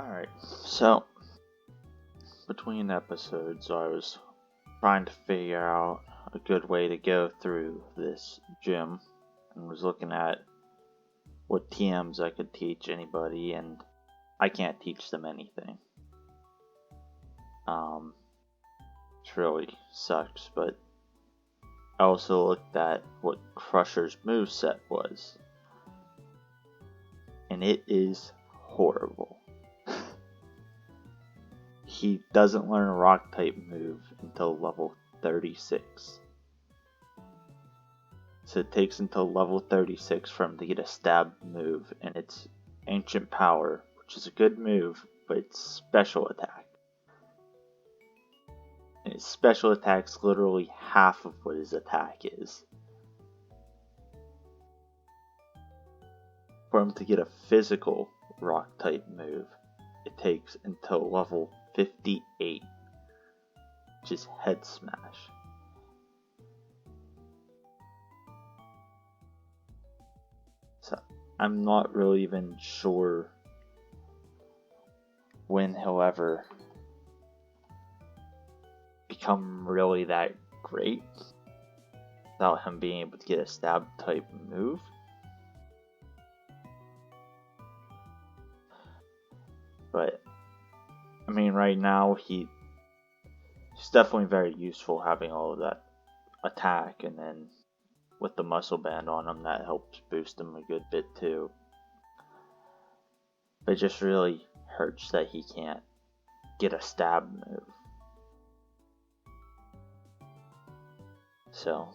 Alright, so between episodes, I was trying to figure out a good way to go through this gym and was looking at what TMs I could teach anybody, and I can't teach them anything. Which really sucks, but I also looked at what Crusher's moveset was, and it is horrible. He doesn't learn a rock type move until level 36. So it takes until level 36 for him to get a stab move, and it's Ancient Power, which is a good move, but it's special attack. And his special attack's literally half of what his attack is. For him to get a physical rock type move, it takes until level 58, which is Head Smash. So I'm not really even sure when he'll ever become really that great without him being able to get a stab type move. But I mean, right now he's definitely very useful having all of that attack, and then with the muscle band on him, that helps boost him a good bit too. But it just really hurts that he can't get a stab move. So,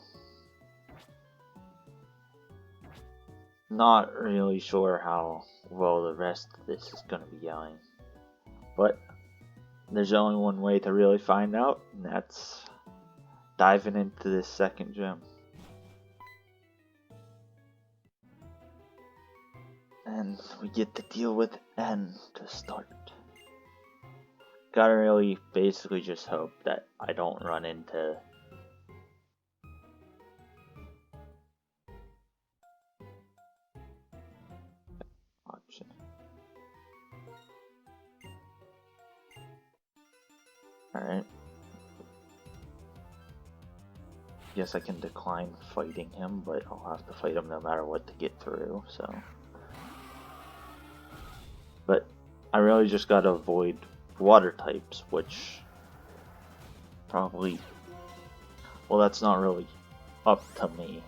not really sure how well the rest of this is going to be going. But there's only one way to really find out, and that's diving into this second gym. And we get to deal with N to start. Gotta really basically just hope that I don't run into option. Alright. Guess I can decline fighting him, but I'll have to fight him no matter what to get through, so. But I really just gotta avoid water types, which probably, well, that's not really up to me.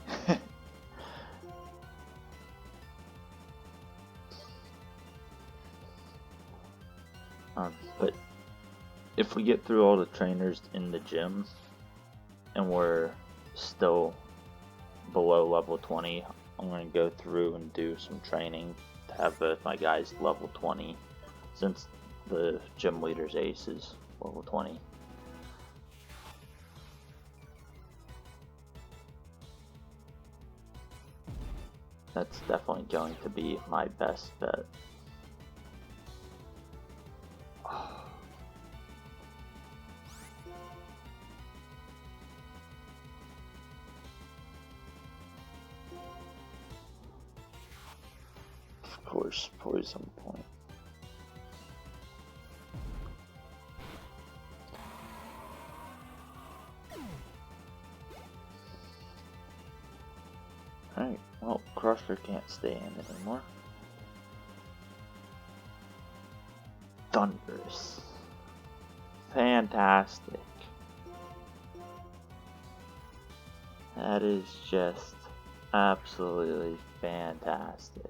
But if we get through all the trainers in the gym and we're still below level 20, I'm going to go through and do some training to have both my guys level 20, since the gym leader's ace is level 20. That's definitely going to be my best bet. Of course, poison point. Alright, well, Crusher can't stay in anymore. Thunderous. Fantastic. That is just absolutely fantastic.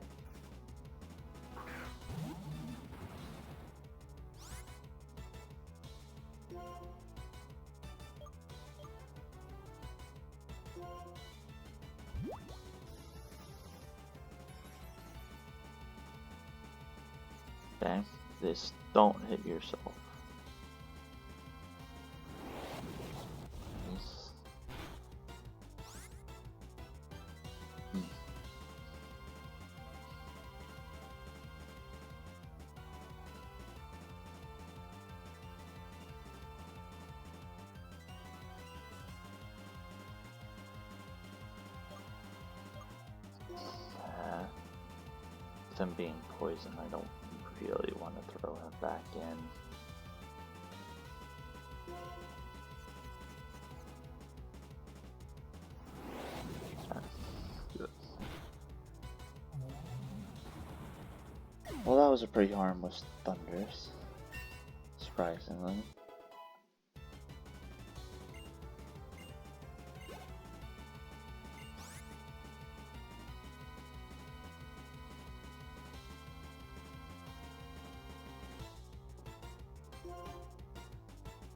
Okay, this don't hit yourself. Them being poisoned, I don't really want to throw him back in. Well, that was a pretty harmless Thundurus, surprisingly.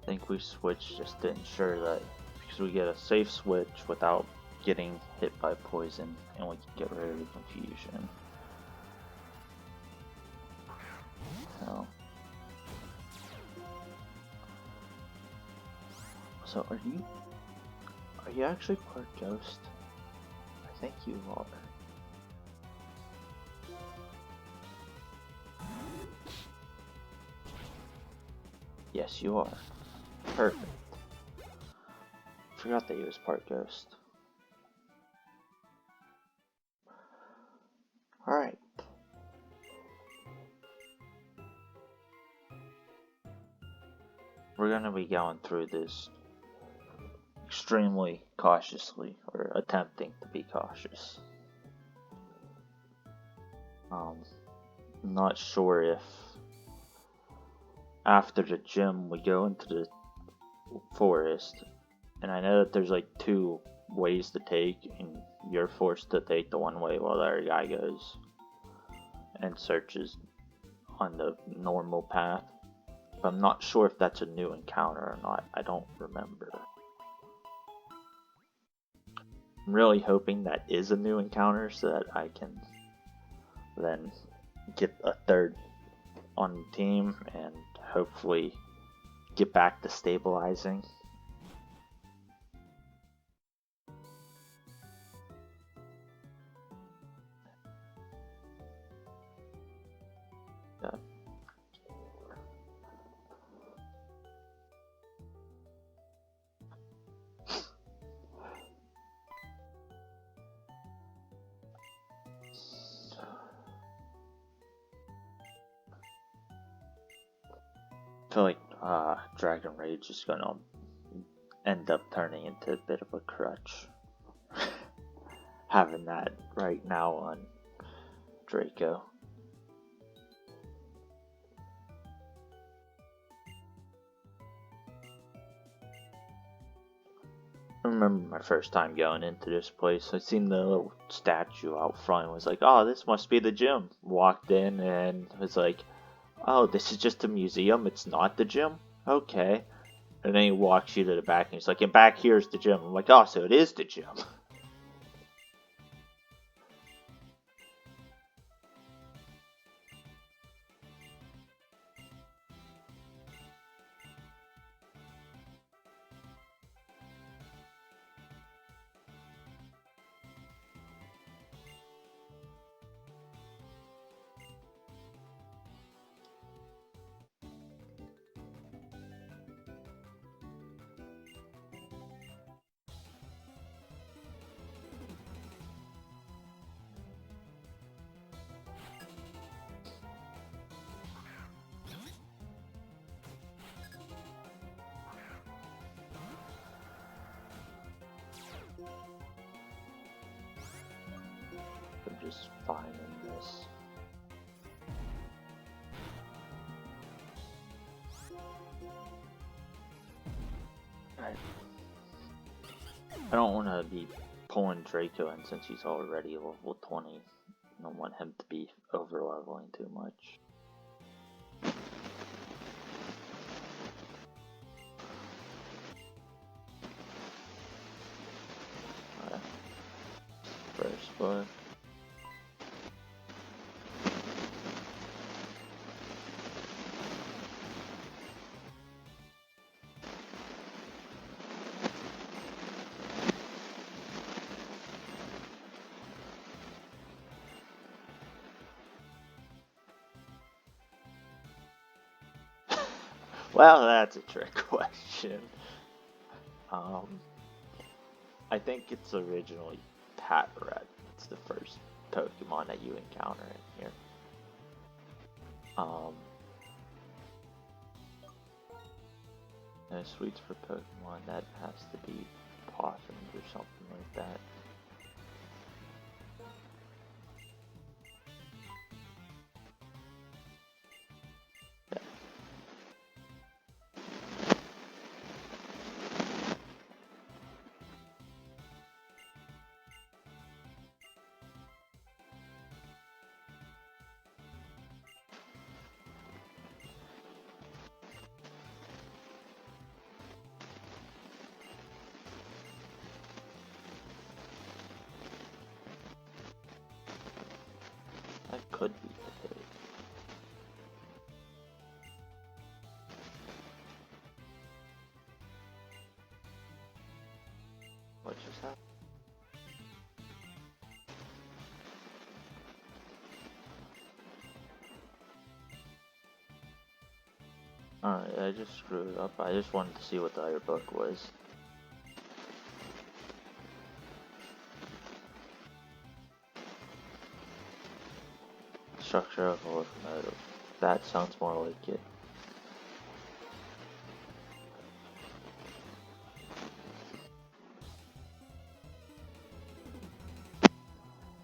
I think we switched just to ensure that, because we get a safe switch without getting hit by poison, and we can get rid of the confusion. So are you actually part ghost? I think you are. Yes, you are. Perfect. Forgot that he was part ghost. Alright. We're gonna be going through this extremely cautiously, or attempting to be cautious. I'm not sure if after the gym we go into the forest, and I know that there's like 2 ways to take, and you're forced to take the one way while the other guy goes and searches on the normal path. But I'm not sure if that's a new encounter or not. I don't remember. I'm really hoping that is a new encounter so that I can then get a 3rd on the team and hopefully get back to stabilizing. Yeah. I feel like Dragon Rage is gonna end up turning into a bit of a crutch. Having that right now on Draco. I remember my first time going into this place. I seen the little statue out front and was like, oh, this must be the gym. Walked in and was like, oh, this is just a museum, it's not the gym? Okay. And then he walks you to the back and he's like, and back here's the gym. I'm like, oh, so it is the gym. I'm just fine in this. I don't want to be pulling Draco in since he's already level 20. I don't want him to be over leveling too much. First blood. Well, that's a trick question. I think it's originally Patrat. It's the first Pokemon that you encounter in here. No sweets for Pokemon, that has to be possums or something like that. That could be the case. What just happened? Alright, I just screwed up. I just wanted to see what the other book was. Structure of a locomotive. That sounds more like it.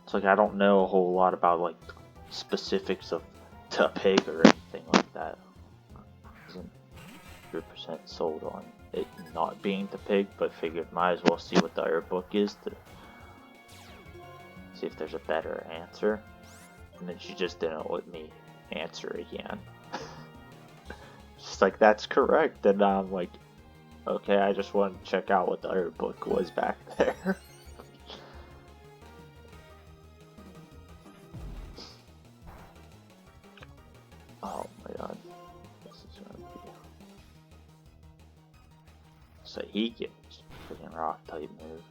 It's like I don't know a whole lot about like specifics of the pig or anything like that. Isn't 100% sold on it not being the pig, but figured might as well see what the other book is to see if there's a better answer. And then she just didn't let me answer again. She's like, that's correct. And I'm like, okay, I just wanted to check out what the other book was back there. Oh my god. This is gonna be... So he gets freaking rock type move.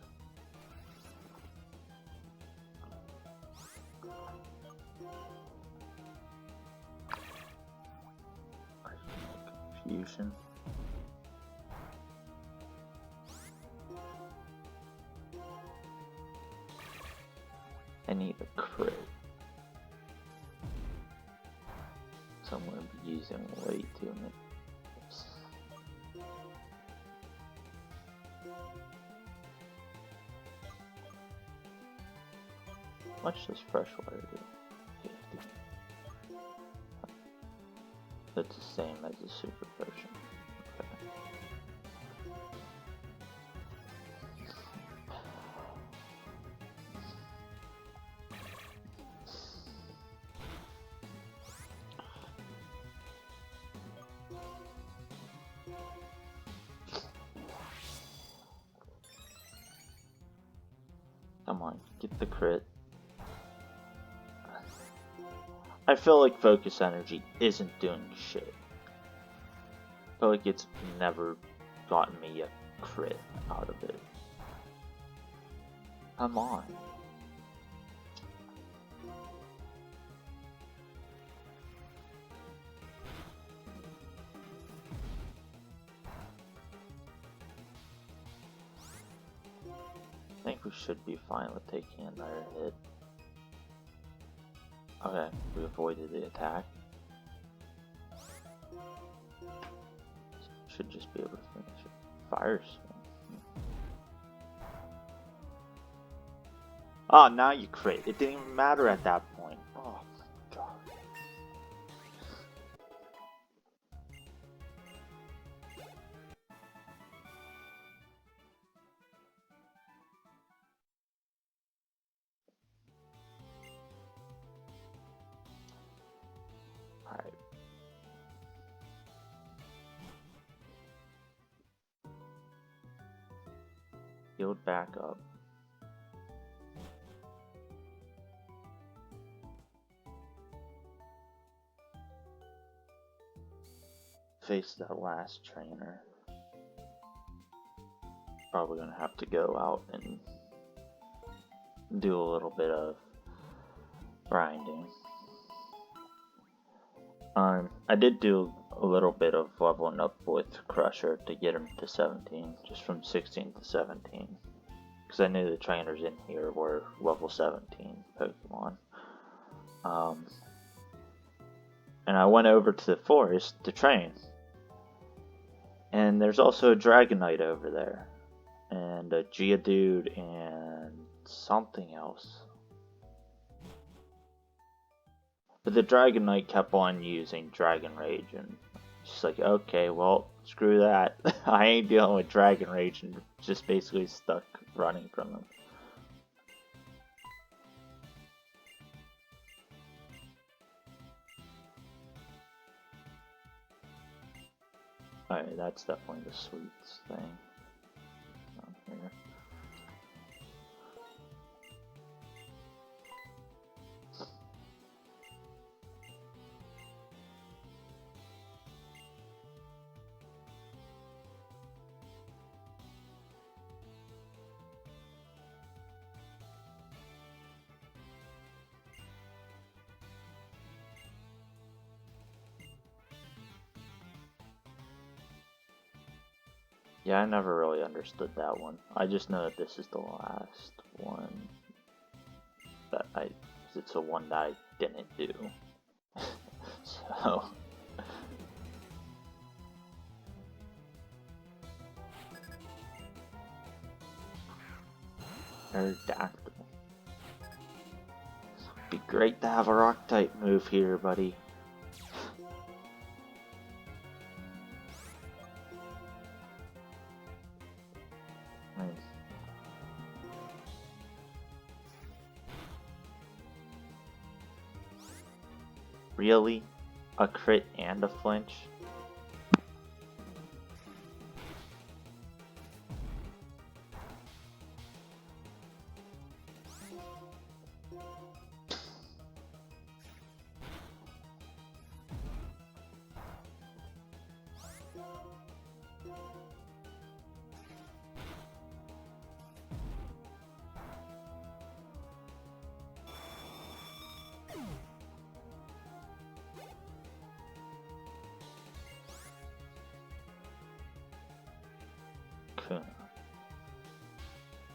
Confusion. I need a crit. So I'm going to be using way too many. How much does fresh water do? 50. That's the same as the super potion. Okay. Come on, get the crit. I feel like focus energy isn't doing shit. I feel like it's never gotten me a crit out of it. Come on. I think we should be fine with taking another hit. Okay, we avoided the attack. Should just be able to finish it. Fire spin. Oh, now you crit. It didn't even matter at that point. Oh my god. Alright. Healed back up. Face that last trainer. Probably gonna have to go out and do a little bit of grinding. I did do a little bit of leveling up with Crusher to get him to 17, just from 16 to 17. Because I knew the trainers in here were level 17 Pokemon. And I went over to the forest to train. And there's also a Dragonite over there. And a Geodude and something else. But the Dragonite kept on using Dragon Rage, and she's like, okay, well, screw that. I ain't dealing with Dragon Rage, and just basically stuck running from him. Alright, that's definitely the sweets thing. Down here. Yeah, I never really understood that one. I just know that this is the last one that it's the one that I didn't do. So. Aerodactyl. Be great to have a rock type move here, buddy. Really? A crit and a flinch?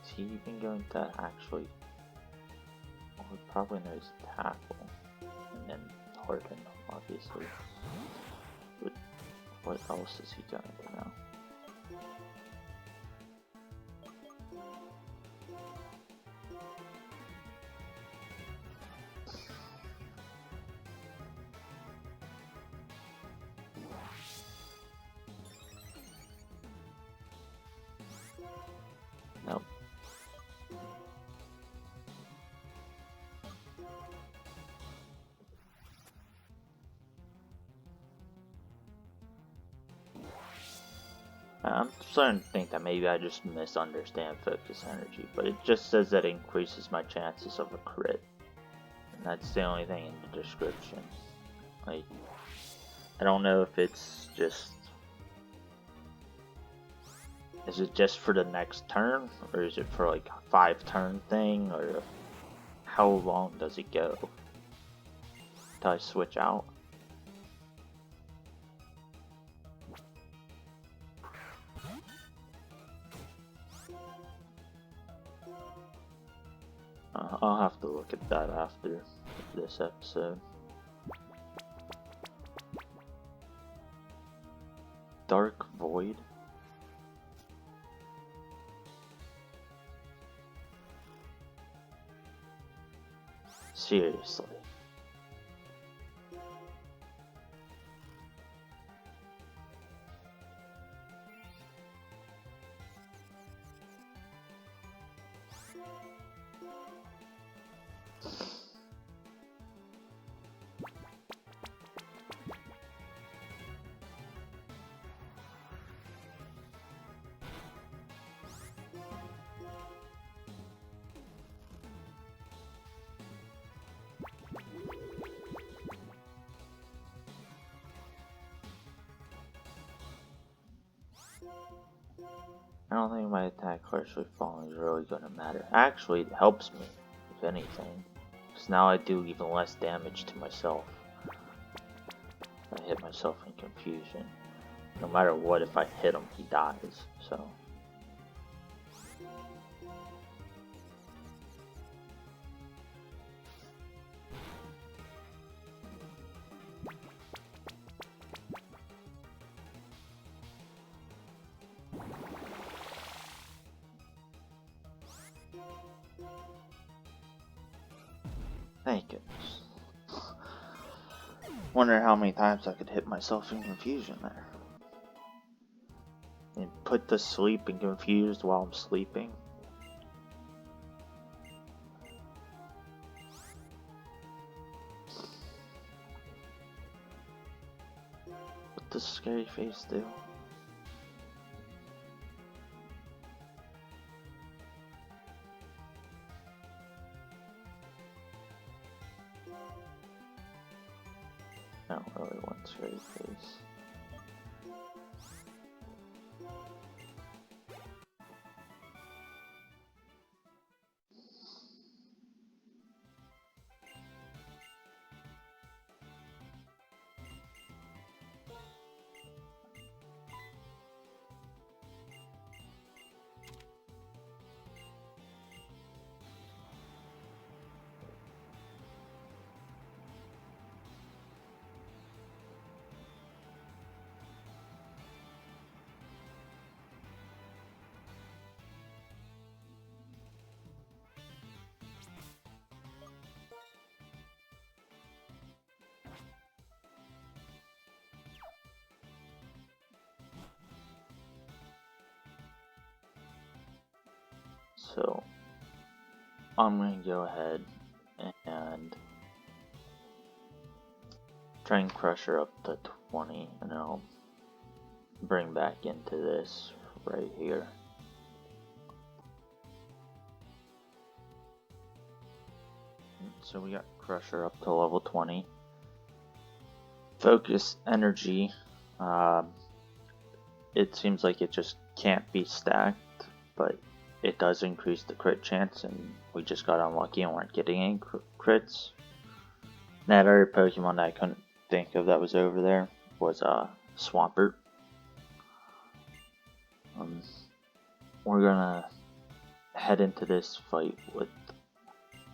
Is he even going to actually... Well, he probably knows tackle. And then harden, obviously. But what else is he going to know? Nope. I'm starting to think that maybe I just misunderstand focus energy, but it just says that it increases my chances of a crit. And that's the only thing in the description. Like, I don't know if it's just... Is it just for the next turn? Or is it for like a 5-turn thing? Or how long does it go? Till I switch out? I'll have to look at that after this episode. Dark Void? Seriously. I don't think my attack harshly falling is really going to matter. Actually, it helps me, if anything. Because now I do even less damage to myself. I hit myself in confusion. No matter what, if I hit him, he dies, so... Thank goodness. Wonder how many times I could hit myself in confusion there. And put to sleep and confused while I'm sleeping. What does scary face do? I don't really want scary face. So I'm going to go ahead and try and crush her up to 20, and I'll bring back into this right here. So we got Crusher up to level 20. Focus energy, it seems like it just can't be stacked, but it does increase the crit chance, and we just got unlucky and weren't getting any crits. That other Pokemon that I couldn't think of that was over there was Swampert. We're gonna head into this fight with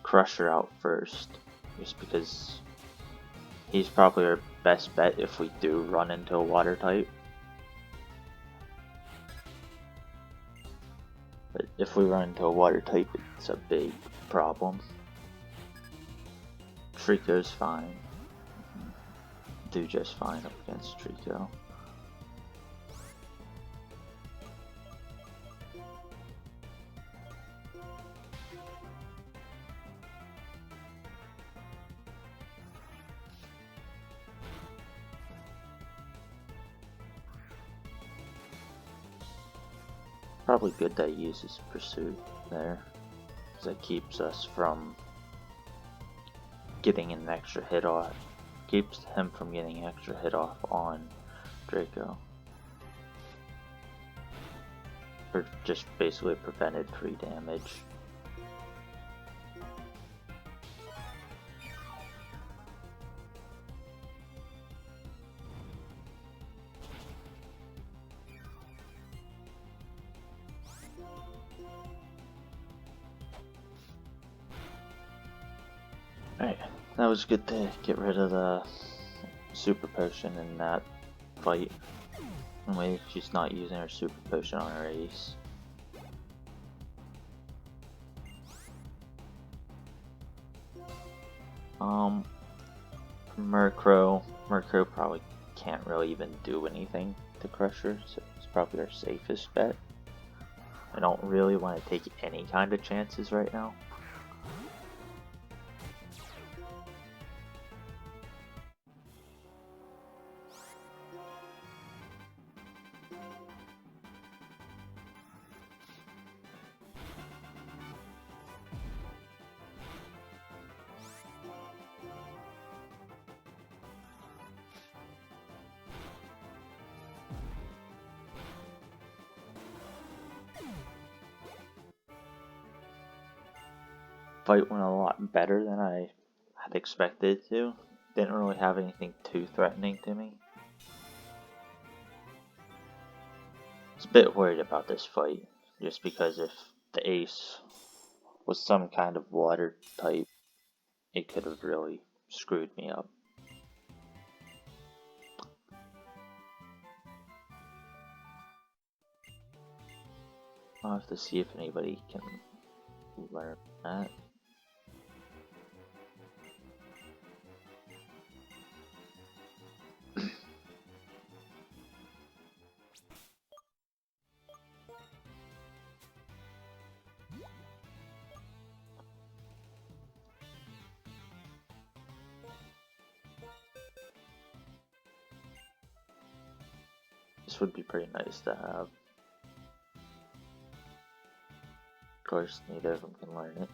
Crusher out first, just because he's probably our best bet if we do run into a water type. But if we run into a water type, it's a big problem. Trico's fine. Do just fine up against Trico. Probably good that he uses Pursuit there, because it keeps us from getting an extra hit off. Keeps him from getting an extra hit off on Draco. Or just basically prevented free damage. Alright, that was good to get rid of the Super Potion in that fight. Anyway, she's not using her Super Potion on her ace. Murkrow probably can't really even do anything to Crusher, so it's probably our safest bet. I don't really want to take any kind of chances right now. Fight went a lot better than I had expected it to. Didn't really have anything too threatening to me. I was a bit worried about this fight, just because if the ace was some kind of water type, it could have really screwed me up. I'll have to see if anybody can learn that. This would be pretty nice to have. Of course, neither of them can learn it.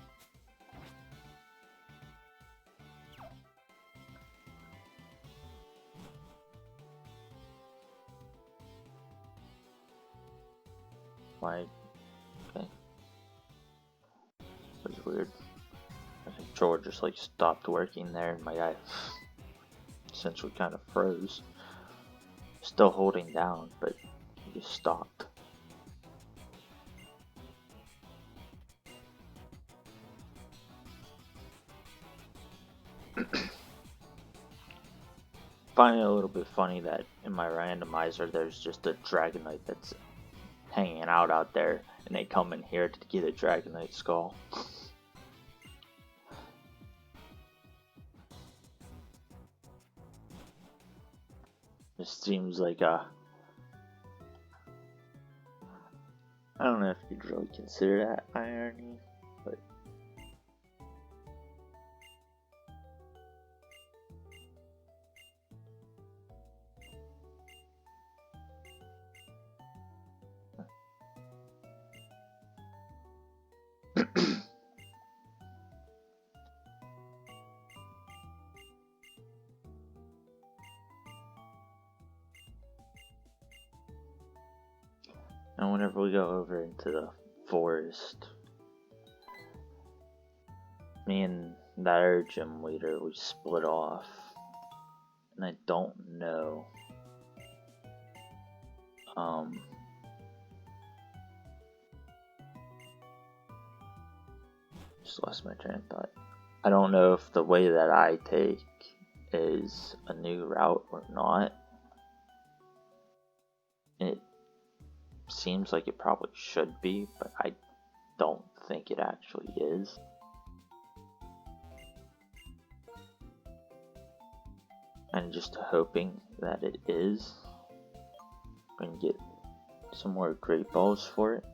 Why? Okay. That was weird. My controller just like stopped working there, and my guy essentially kind of froze. Still holding down, but he just stopped. Find it a little bit funny that in my randomizer there's just a Dragonite that's hanging out there, and they come in here to get a Dragonite skull. Just seems like I don't know if you'd really consider that irony, but and whenever we go over into the forest, me and that other gym leader, we split off, and I don't know just lost my train of thought. I don't know if the way that I take is a new route or not. It seems like it probably should be, but I don't think it actually is. I'm just hoping that it is. I can get some more great balls for it.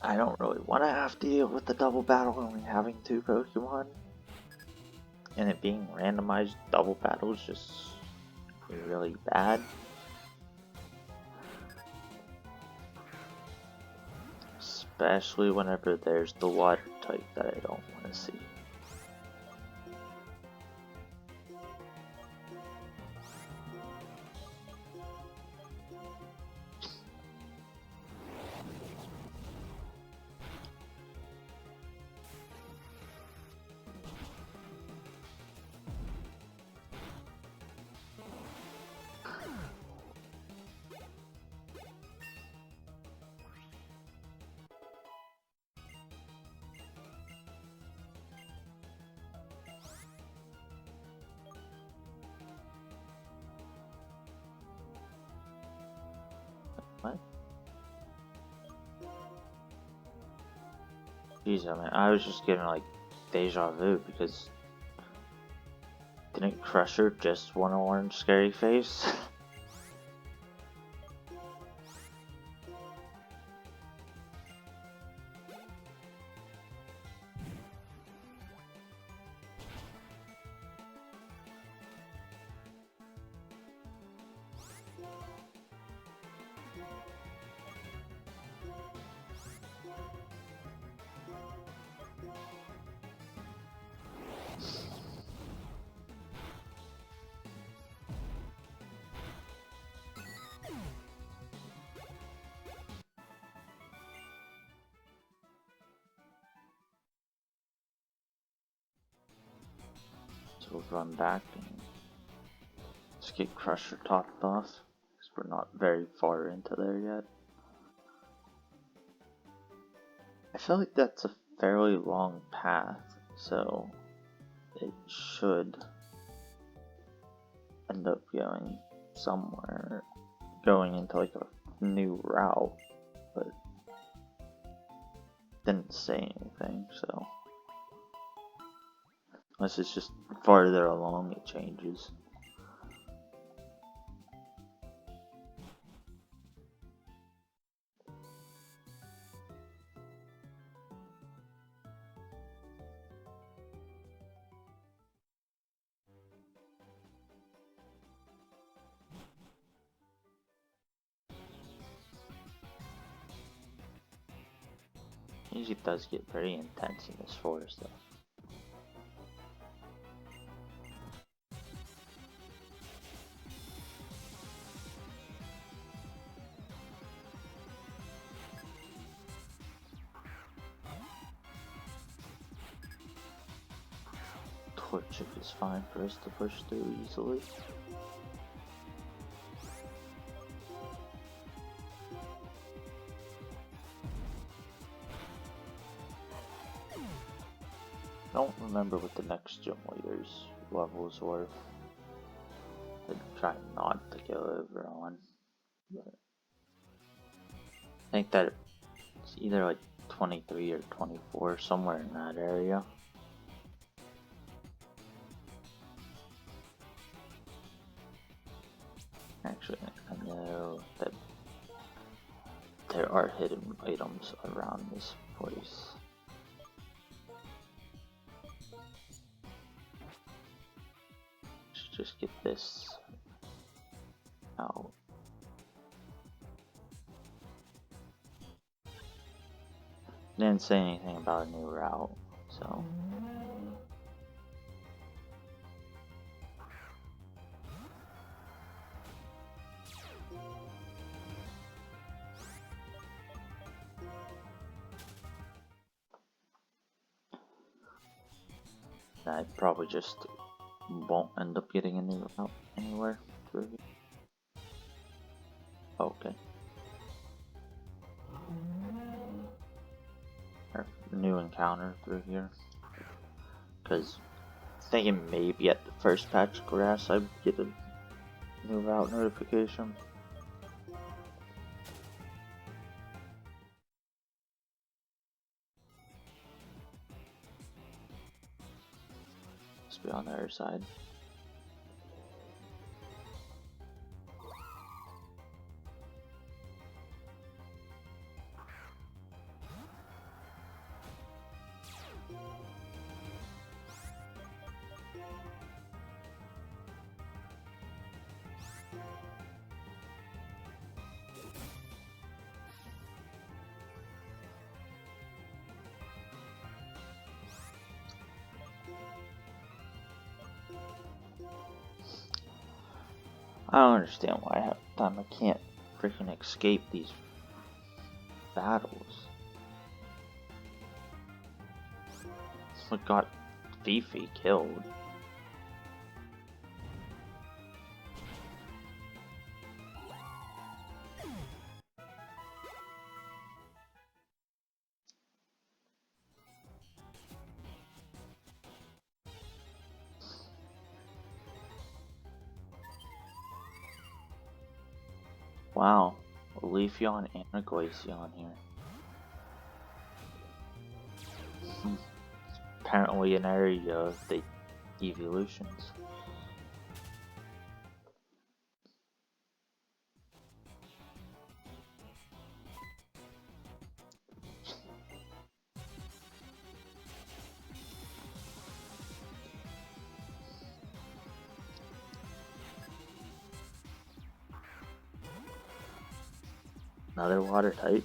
I don't really want to have to deal with the double battle only having 2 Pokemon. And it being randomized double battle is just really bad. Especially whenever there's the water type that I don't want to see. What? Jeez, I mean, I was just getting like deja vu because didn't Crusher just want an orange scary face? run back and just get Crusher topped off, because we're not very far into there yet. I feel like that's a fairly long path, so it should end up going somewhere, going into like a new route, but didn't say anything, so unless it's just farther along it changes. Usually it does get pretty intense in this forest though. Torchic is fine for us to push through easily. I don't remember what the next gym leader's levels were. I'd try not to go over on, but I think that it's either like 23 or 24, somewhere in that area. Actually, I know that there are hidden items around this place. Let's just get this out. Didn't say anything about a new route, so. I probably just won't end up getting a new route anywhere through here. Okay. Or new encounter through here. Because thinking maybe at the first patch of grass I'd get a new route notification. Must be on the other side. I don't understand why half the time I can't freaking escape these battles. It's what got Fifi killed. Wow, a Leafeon and a Glaceon here. Apparently an area of the evolutions. Another water type.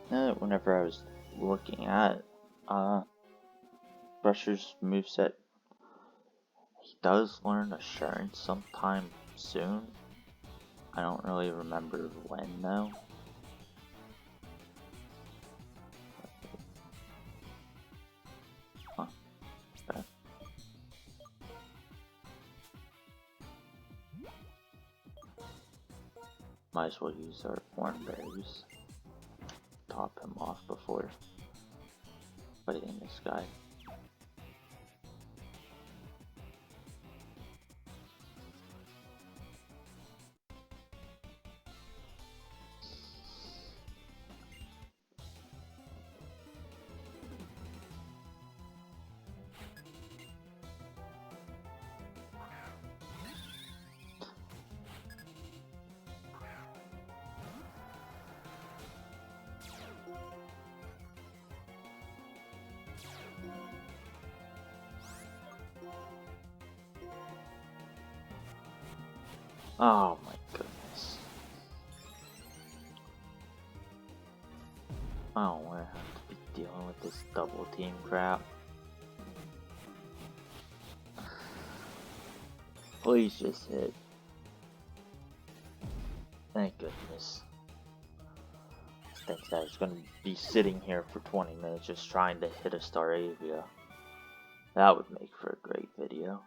Whenever I was looking at Brusher's moveset, he does learn Assurance sometime soon. I don't really remember when though. Huh. Okay. Might as well use our Thorn Berries. Top him off before fighting this guy. Oh my goodness. I don't want to have to be dealing with this double team crap. Please just hit. Thank goodness. I think that is going to be sitting here for 20 minutes just trying to hit a Staravia. That would make for a great video.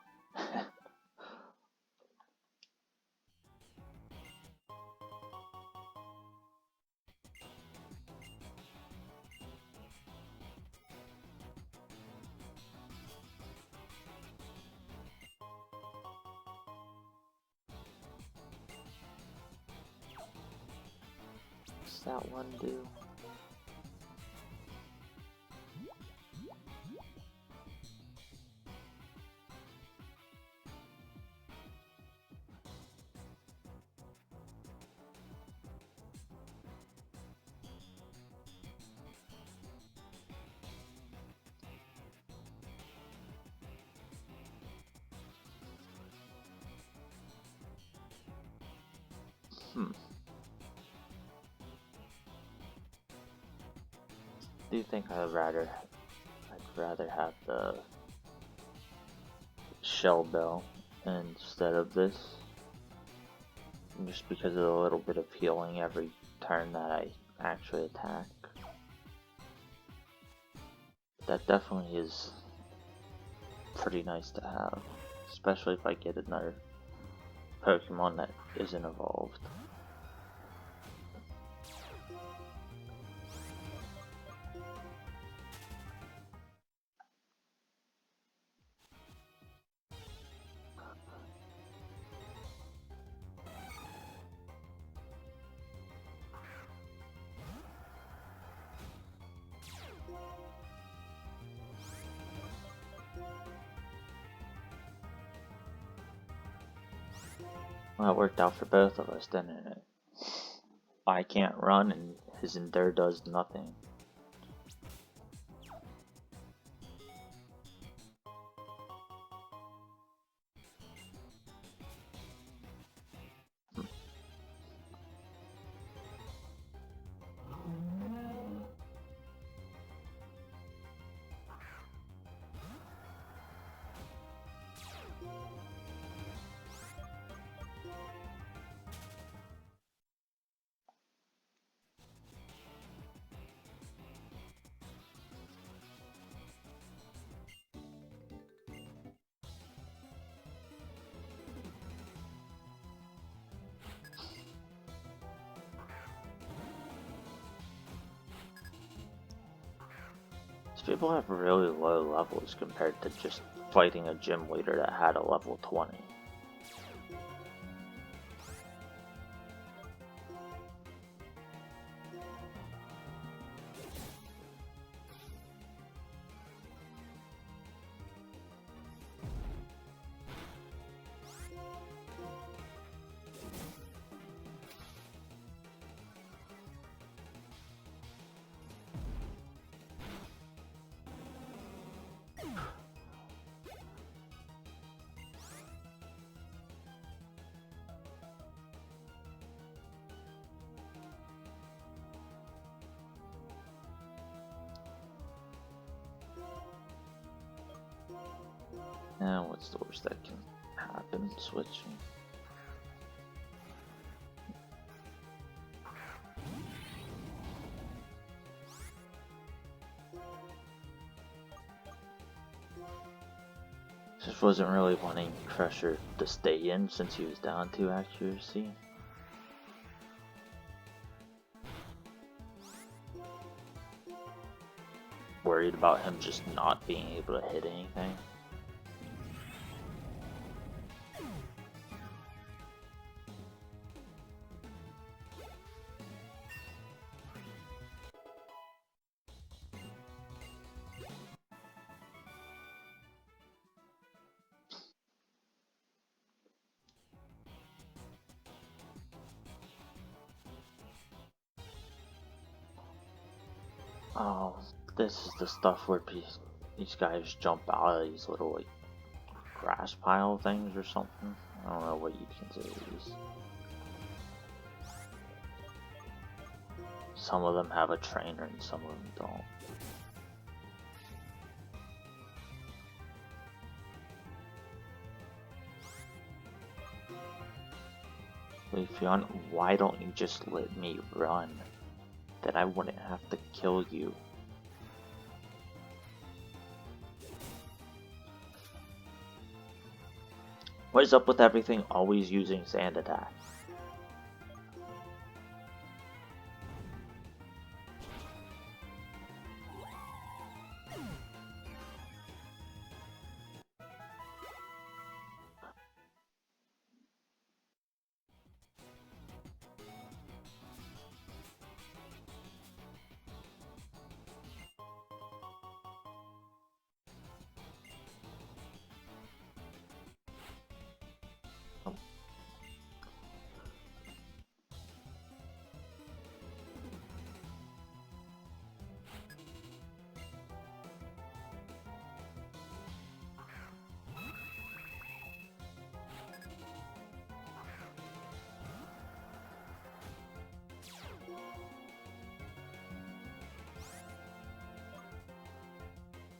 What's that one do? Do you think I'd rather have the Shell Bell instead of this? Just because of a little bit of healing every turn that I actually attack. That definitely is pretty nice to have, especially if I get another Pokemon that isn't evolved. Well, it worked out for both of us, didn't it? I can't run and his Endure does nothing. These people have really low levels compared to just fighting a gym leader that had a level 20. And what's the worst that can happen? Switching. Just wasn't really wanting Crusher to stay in since he was down 2 accuracy. Worried about him just not being able to hit anything. Oh, this is the stuff where these guys jump out of these little like grass pile things or something. I don't know what you'd consider these. Some of them have a trainer and some of them don't. Leafeon, why don't you just let me run? Then I wouldn't have to kill you. What is up with everything always using sand attack?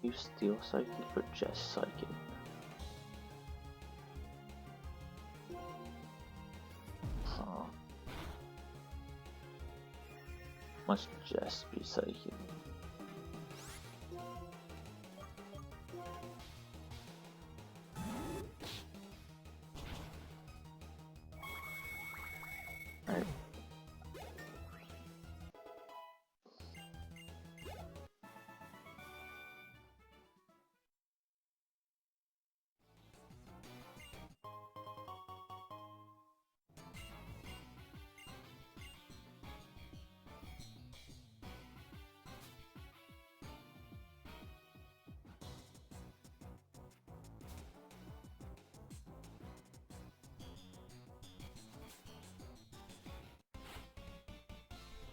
You steal psychic or just psychic? Huh. Must just be psychic. Right.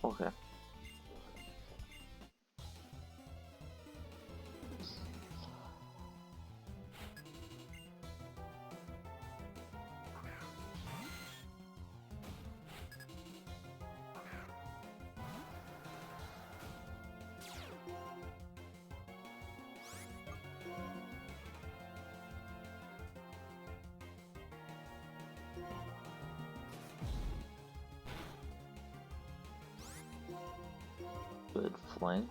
Okay. Good flinch.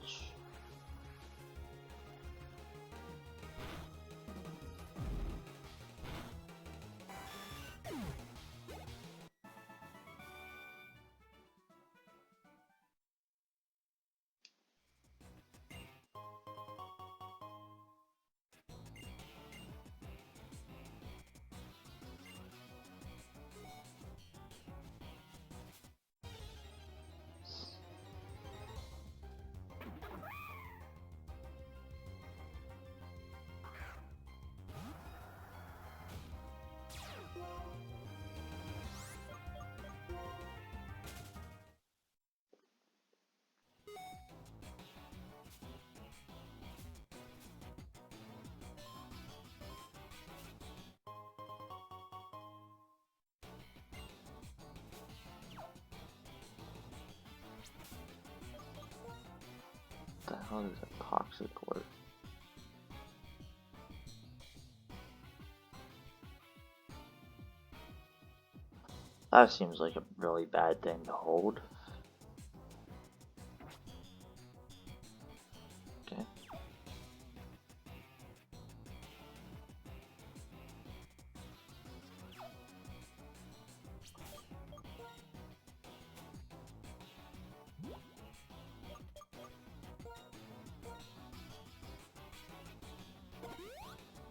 What the hell does a toxic work? That seems like a really bad thing to hold. Okay.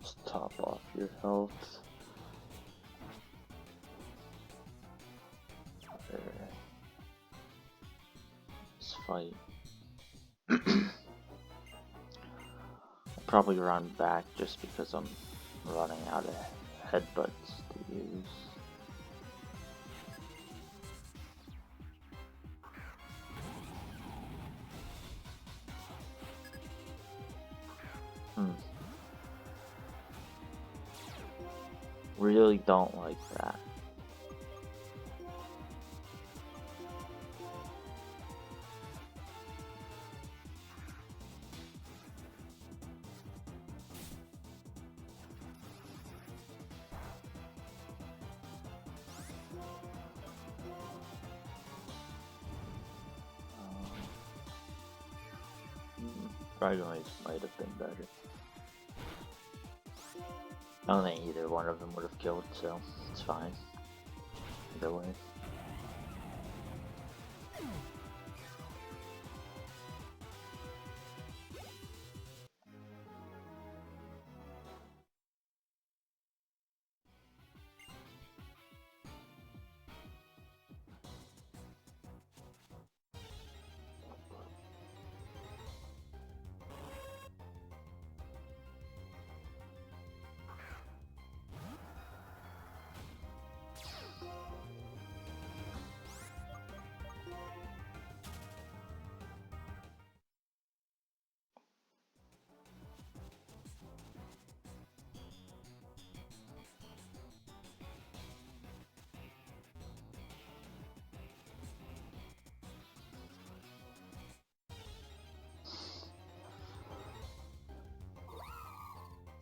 Let's top off your health. Let's fight. Probably run back just because I'm running out of headbutts to use. Really don't like that. Randomized might have been better. I don't think either one of them would have killed, so it's fine. Either way.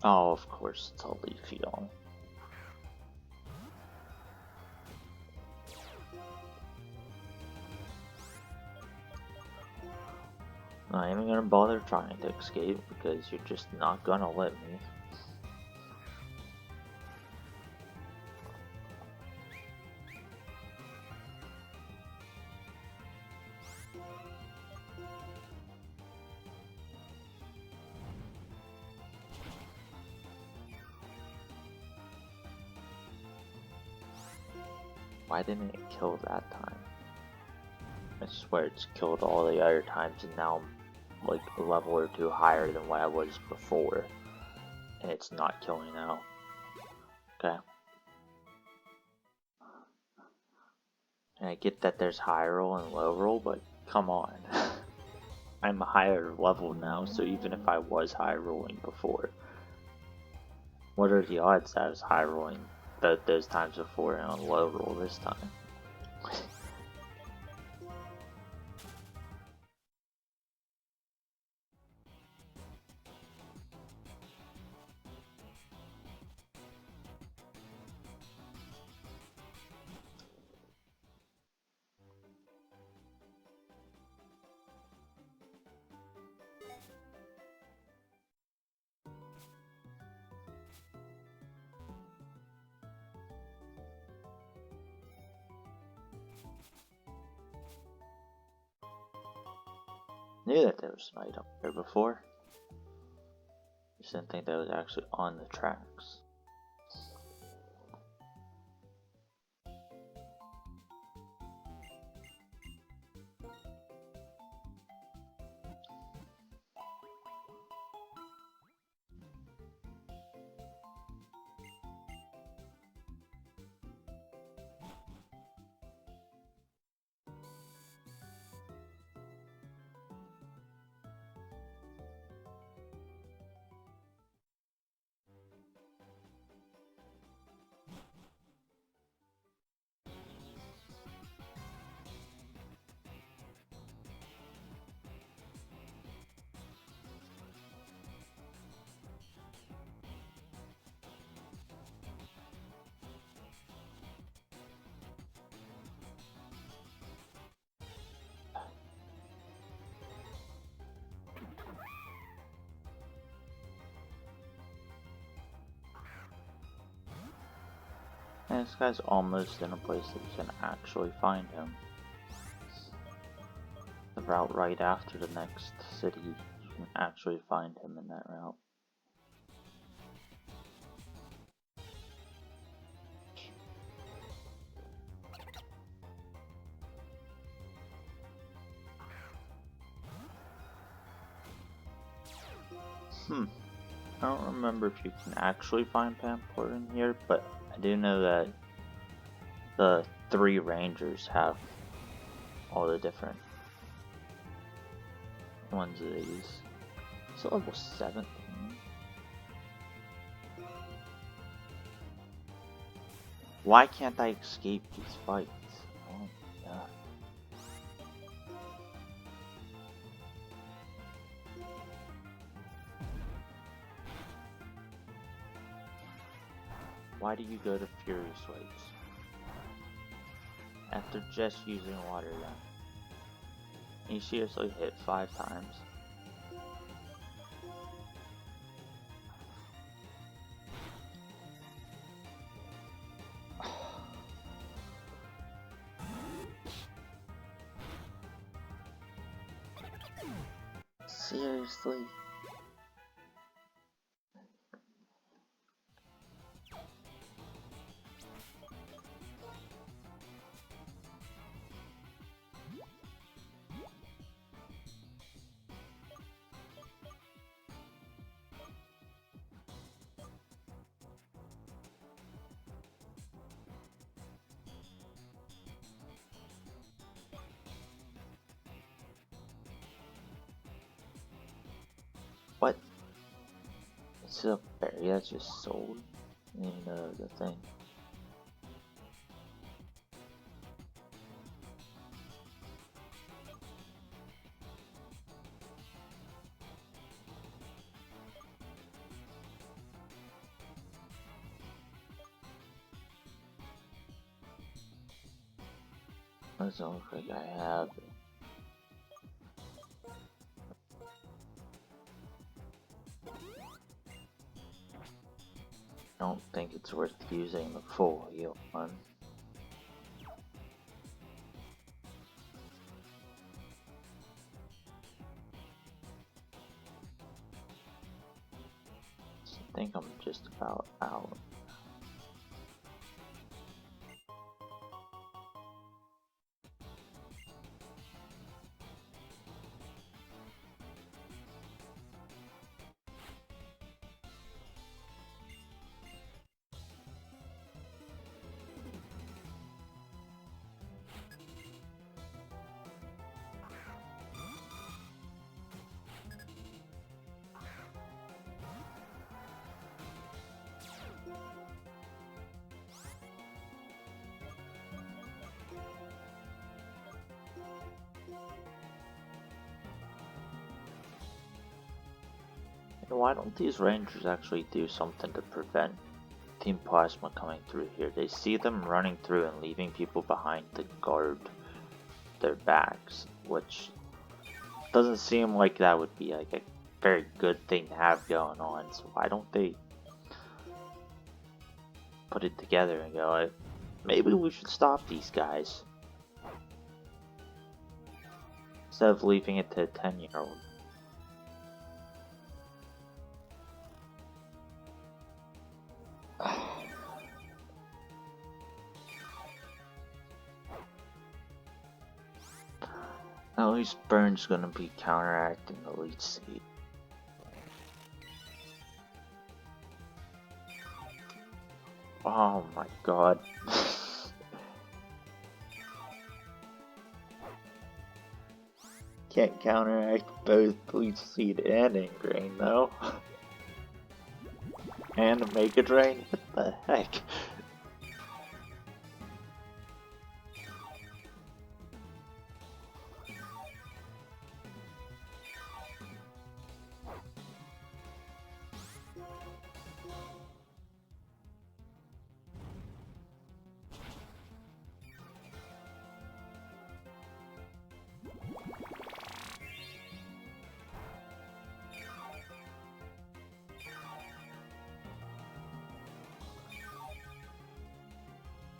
Oh, of course, it's all leafy on. I'm not even gonna bother trying to escape because you're just not gonna let me. Why didn't it kill that time? I swear it's killed all the other times and now I'm like a level or two higher than what I was before. And it's not killing now. Okay. And I get that there's high roll and low roll, but come on. I'm a higher level now, so even if I was high rolling before, what are the odds that I was high rolling those times before and on low roll this time? Knew that there was an item here before. Just didn't think that was actually on the tracks. And this guy's almost in a place that you can actually find him. The route right after the next city, you can actually find him in that route. I don't remember if you can actually find Pamport in here, but I do know that the 3 rangers have all the different ones of these. It's level 17. Why can't I escape these fights? Oh my god. Why do you go to Fury Swipes? After just using water gun. You seriously hit 5 times? Seriously? What? It's a berry that's just sold in the thing. Doesn't look like I have it. I don't think it's worth using the full heal one. I think I'm just about out. And why don't these rangers actually do something to prevent Team Plasma coming through here? They see them running through and leaving people behind to guard their backs, which doesn't seem like that would be like a very good thing to have going on. So why don't they put it together and go, like, maybe we should stop these guys instead of leaving it to a 10-year-old. At least Burn's gonna be counteracting the lead seed. Oh my god. Can't counteract both Leech Seed and Ingrain though. And Mega Drain? What the heck?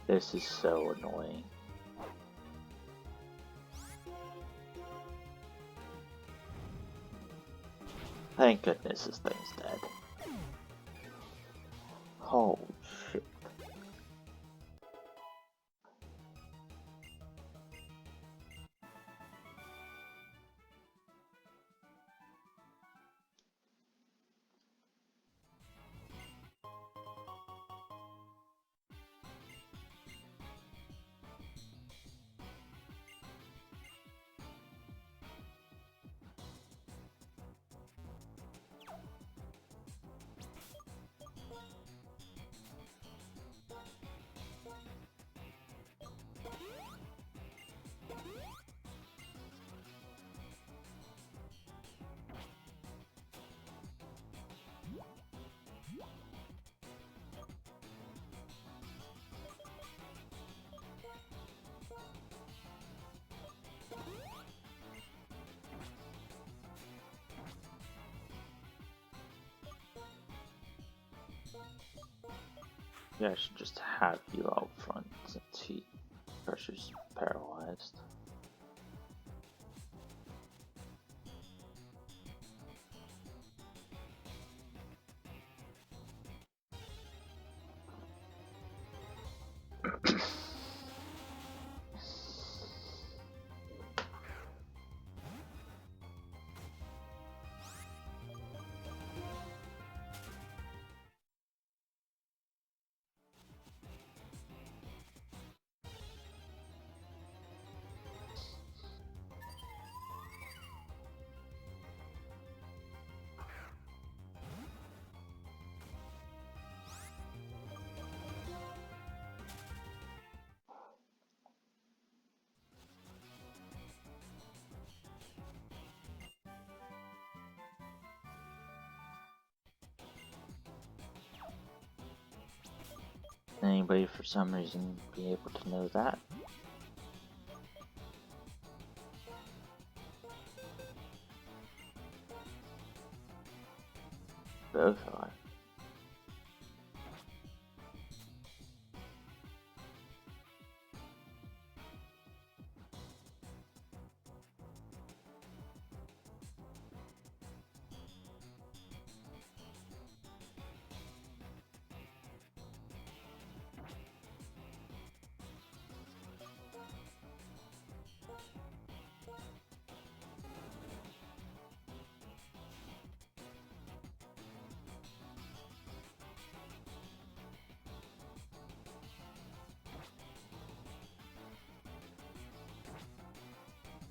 This is so annoying. Thank goodness this thing's dead. Holy shit. Yeah, I should just have you out front since he pressure's paralyzed. Anybody for some reason be able to know that? Both are.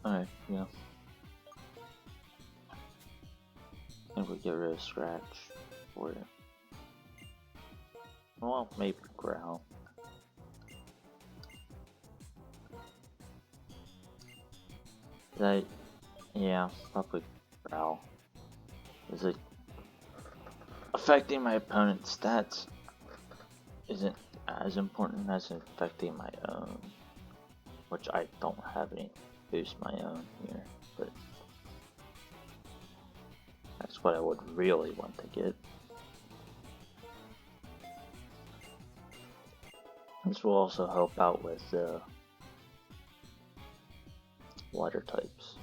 Alright, yeah. I think we get rid of Scratch. Or, well, maybe Growl. Yeah, probably Growl. Is it affecting my opponent's stats? Isn't as important as affecting my own, which I don't have any boost my own here, but that's what I would really want to get. This will also help out with water types.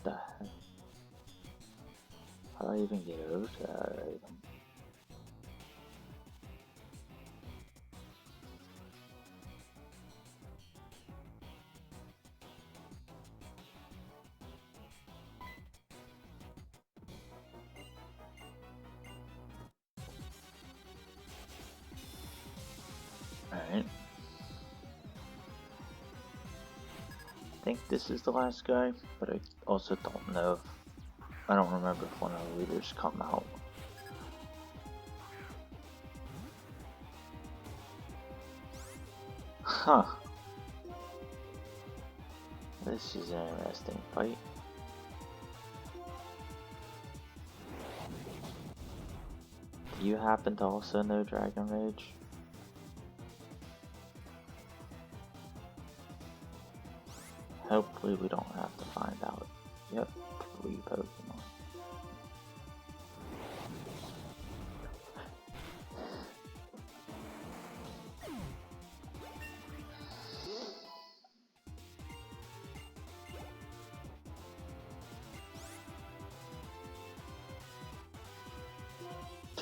The heck? How do I even get over to that item? Alright. I think this is the last guy, but I also don't know if, I don't remember if one of the leaders come out. Huh. This is an interesting fight. Do you happen to also know Dragon Rage? Hopefully we don't have to find out. Yep, 3 Pokemon.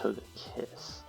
took a kiss.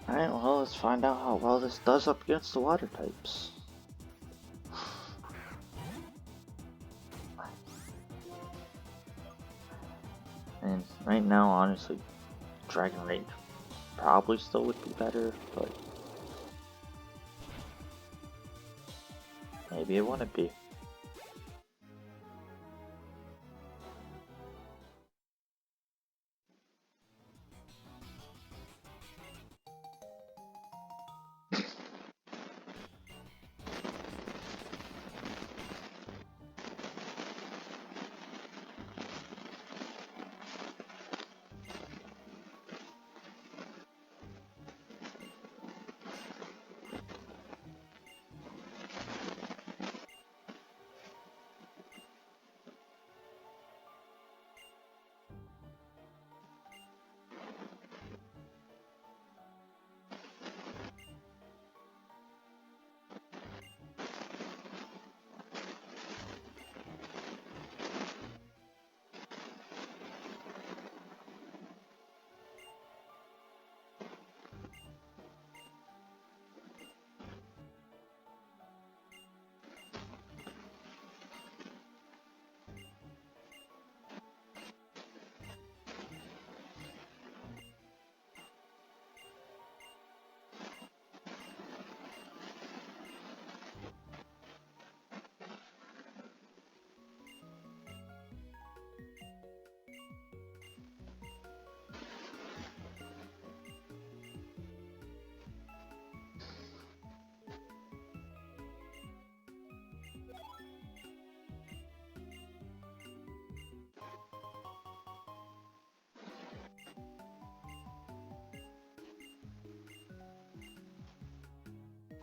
Alright, well, let's find out how well this does up against the water types. And right now, honestly, Dragon Rage probably still would be better, but maybe it wouldn't be.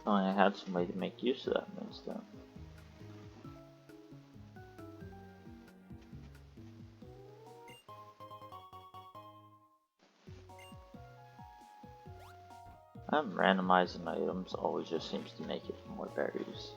Oh, I had some way to make use of that moonstone. Randomizing items always just seems to make it more berries.